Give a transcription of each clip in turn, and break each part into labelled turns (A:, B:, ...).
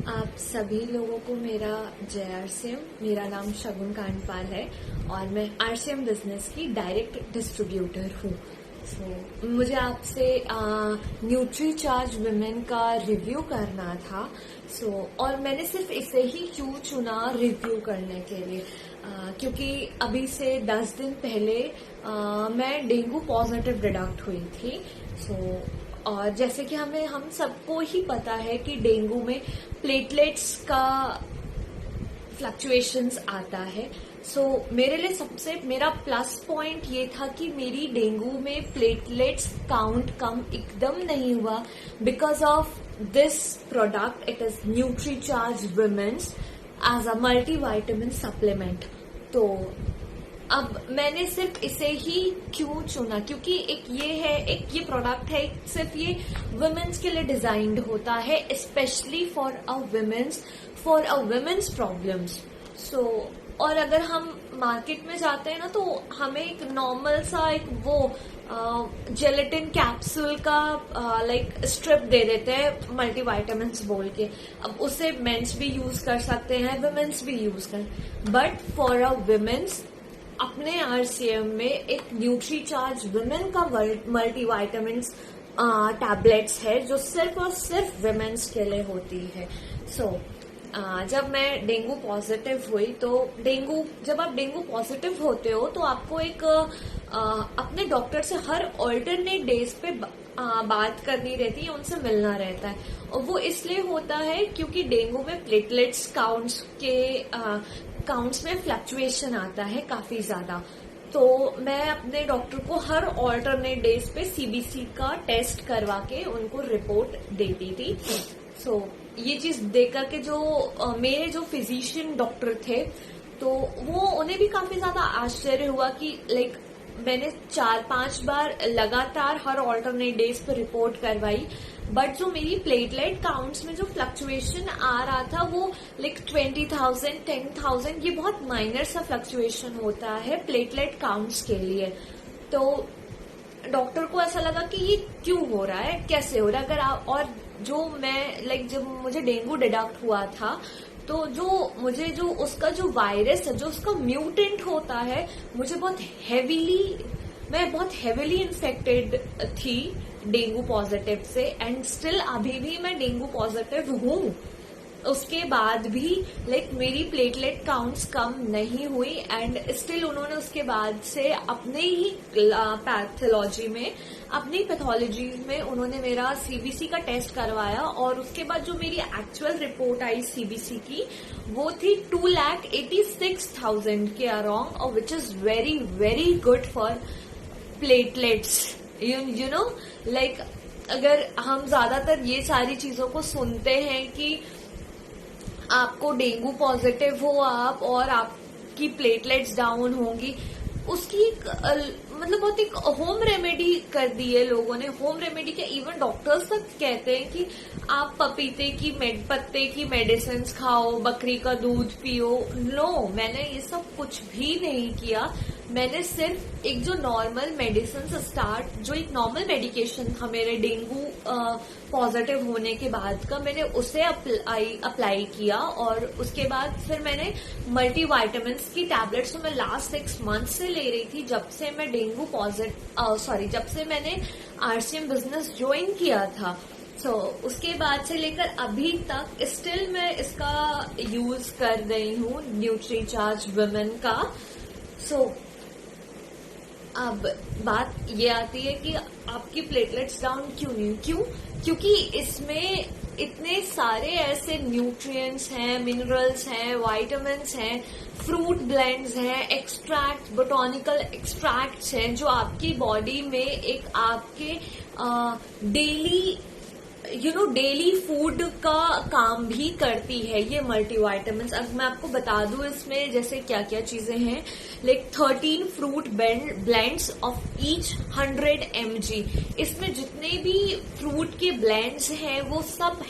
A: आप सभी लोगों को मेरा जय आरसीएम। मेरा नाम शगुन कांडपाल है और मैं आरसीएम बिजनेस की डायरेक्ट डिस्ट्रीब्यूटर हूँ। मुझे आपसे न्यूट्री चार्ज विमेन का रिव्यू करना था। और मैंने सिर्फ इसे ही क्यों चुना रिव्यू करने के लिए, क्योंकि अभी से 10 दिन पहले मैं डेंगू पॉजिटिव डिडक्ट हुई थी। और जैसे कि हम सबको ही पता है कि डेंगू में प्लेटलेट्स का फ्लक्चुएशंस आता है। मेरे लिए मेरा प्लस पॉइंट ये था कि मेरी डेंगू में प्लेटलेट्स काउंट कम एकदम नहीं हुआ because of this product. It is Nutricharge women's as a multivitamin supplement. तो अब मैंने सिर्फ इसे ही क्यों चुना, क्योंकि एक ये प्रोडक्ट है, सिर्फ ये वुमेन्स के लिए डिजाइंड होता है, specially for a women's problems. और अगर हम मार्केट में जाते हैं ना, तो हमें एक नॉर्मल सा जेलेटिन कैप्सूल का स्ट्रिप दे देते हैं मल्टीविटामिन्स बोल के। अब उसे मेंस भी यूज कर सकते हैं, वुमेन्स भी यूज कर, बट फॉर अ वुमेन्स अपने आरसीएम में एक न्यूट्री चार्ज विमेन का मल्टीविटामिन टैबलेट्स है जो सिर्फ और सिर्फ विमेन्स के लिए होती है। जब मैं डेंगू पॉजिटिव हुई, तो जब आप डेंगू पॉजिटिव होते हो तो आपको एक अपने डॉक्टर से हर ऑल्टरनेट डेज पे बात करनी रहती है, उनसे मिलना रहता है। और वो इसलिए होता है क्योंकि डेंगू में प्लेटलेट्स काउंट्स में फ्लक्चुएशन आता है काफी ज्यादा। तो मैं अपने डॉक्टर को हर ऑल्टरनेट डेज पे सीबीसी का टेस्ट करवा के उनको रिपोर्ट देती थी। ये चीज देख करके जो मेरे जो फिजिशियन डॉक्टर थे, तो उन्हें भी काफी ज्यादा आश्चर्य हुआ कि मैंने 4-5 बार लगातार हर ऑल्टरनेट डेज पे रिपोर्ट करवाई, बट जो मेरी प्लेटलेट काउंट्स में जो फ्लक्चुएशन आ रहा था वो 20,000 10,000, ये बहुत माइनर सा फ्लक्चुएशन होता है प्लेटलेट काउंट्स के लिए। तो डॉक्टर को ऐसा लगा कि ये क्यों हो रहा है, कैसे हो रहा है। और जो मैं जब मुझे डेंगू डिडक्ट हुआ था, तो उसका जो वायरस है, जो उसका म्यूटेंट होता है, मैं बहुत हेविली इन्फेक्टेड थी डेंगू पॉजिटिव से, एंड स्टिल अभी भी मैं डेंगू पॉजिटिव हूँ। उसके बाद भी मेरी प्लेटलेट काउंट्स कम नहीं हुई, एंड स्टिल उन्होंने उसके बाद से अपने ही पैथोलॉजी में उन्होंने मेरा सीबीसी का टेस्ट करवाया। और उसके बाद जो मेरी एक्चुअल रिपोर्ट आई सीबीसी की, वो थी 2,86,000 के अराउंड, और which is very very good for platelets. You know अगर हम ज्यादातर ये सारी चीजों को सुनते हैं कि आपको डेंगू पॉजिटिव हो आप और आपकी प्लेटलेट्स डाउन होंगी, उसकी बहुत एक होम रेमेडी कर दी है लोगों ने। होम रेमेडी क्या, इवन डॉक्टर्स तक कहते हैं कि आप पत्ते की मेडिसिन खाओ, बकरी का दूध पियो। नो, मैंने ये सब कुछ भी नहीं किया। मैंने सिर्फ एक जो नॉर्मल मेडिकेशन था मेरे डेंगू पॉजिटिव होने के बाद का, मैंने उसे अप्लाई किया। और उसके बाद फिर मैंने मल्टीविटामिन्स की टैबलेट्स तो मैं लास्ट 6 मंथ से ले रही थी, जब से मैं जब से मैंने आरसीएम बिजनेस ज्वाइन किया था। उसके बाद से लेकर अभी तक स्टिल मैं इसका यूज कर रही हूँ, न्यूट्री चार्ज विमेन का। अब बात ये आती है कि आपकी प्लेटलेट्स डाउन क्यों? क्योंकि इसमें इतने सारे ऐसे न्यूट्रिएंट्स हैं, मिनरल्स हैं, विटामिन्स हैं, फ्रूट ब्लेंड्स हैं, एक्सट्रैक्ट, बोटॉनिकल एक्सट्रैक्ट्स हैं, जो आपकी बॉडी में एक आपके डेली फूड का काम भी करती है ये मल्टीविटामिन्स। अब मैं आपको बता दूं इसमें जैसे क्या क्या चीजें हैं। 13 fruit blends of each 100 mg। इसमें जितने भी फ्रूट के ब्लेंड्स हैं वो सब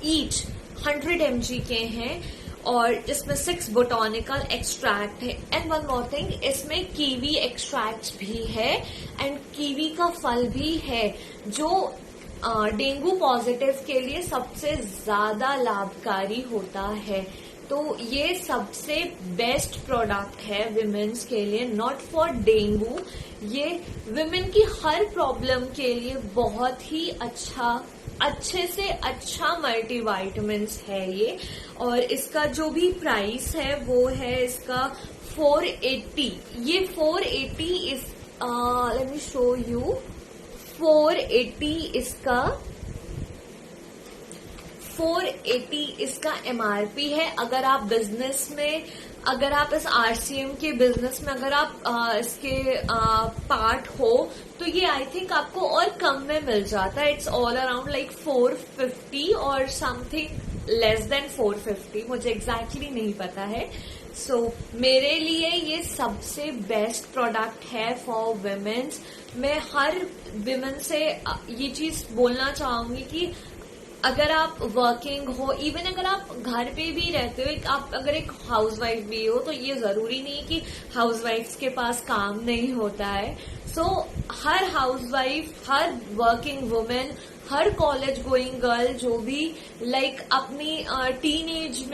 A: ईच 100 mg के हैं, और इसमें 6 बोटॉनिकल एक्सट्रैक्ट है। एंड वन मोर थिंग, इसमें कीवी एक्सट्रैक्ट भी है, एंड कीवी का फल भी है, जो डेंगू पॉजिटिव के लिए सबसे ज्यादा लाभकारी होता है। तो ये सबसे बेस्ट प्रोडक्ट है विमेन्स के लिए, नॉट फॉर डेंगू। ये विमेन की हर प्रॉब्लम के लिए बहुत ही अच्छे से अच्छा मल्टीविटामिन्स है ये। और इसका जो भी प्राइस है वो है इसका 480। ये 480 इस लेट मी शो यू, 480 इसका MRP है। अगर आप बिजनेस में, अगर आप इस RCM के बिजनेस में अगर आप इसके पार्ट हो तो ये आई थिंक आपको और कम में मिल जाता है। इट्स ऑल अराउंड लाइक 450 और समथिंग लेस देन 450, मुझे एग्जैक्टली नहीं पता है। सो मेरे लिए ये सबसे बेस्ट प्रोडक्ट है फॉर विमेन्स। मैं हर विमेन से ये चीज बोलना चाहूंगी कि अगर आप वर्किंग हो, इवन अगर आप घर पे भी रहते हो, आप अगर एक हाउसवाइफ भी हो, तो ये जरूरी नहीं कि हाउसवाइफ्स के पास काम नहीं होता है। सो हर हाउसवाइफ, हर वर्किंग वुमेन, हर कॉलेज गोइंग गर्ल जो भी लाइक अपनी टीनेज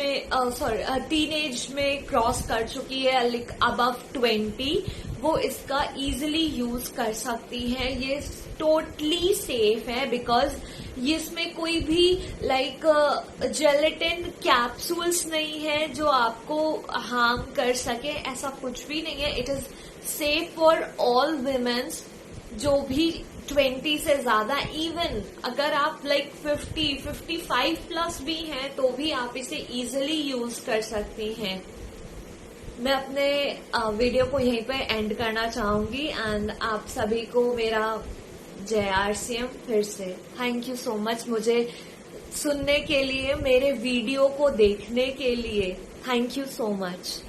A: में क्रॉस कर चुकी है, लाइक अबव 20, वो इसका इजीली यूज कर सकती है। ये टोटली सेफ है बिकॉज इसमें कोई भी लाइक जेलेटिन कैप्सूल्स नहीं है जो आपको हार्म कर सके, ऐसा कुछ भी नहीं है। It is safe for all women's जो भी 20 से ज्यादा, इवन अगर आप लाइक 55 प्लस भी हैं तो भी आप इसे इजीली यूज कर सकती हैं। मैं अपने वीडियो को यहीं पे एंड करना चाहूंगी एंड आप सभी को मेरा जय RCM फिर से थैंक यू सो मच मुझे सुनने के लिए, मेरे वीडियो को देखने के लिए। Thank you so much.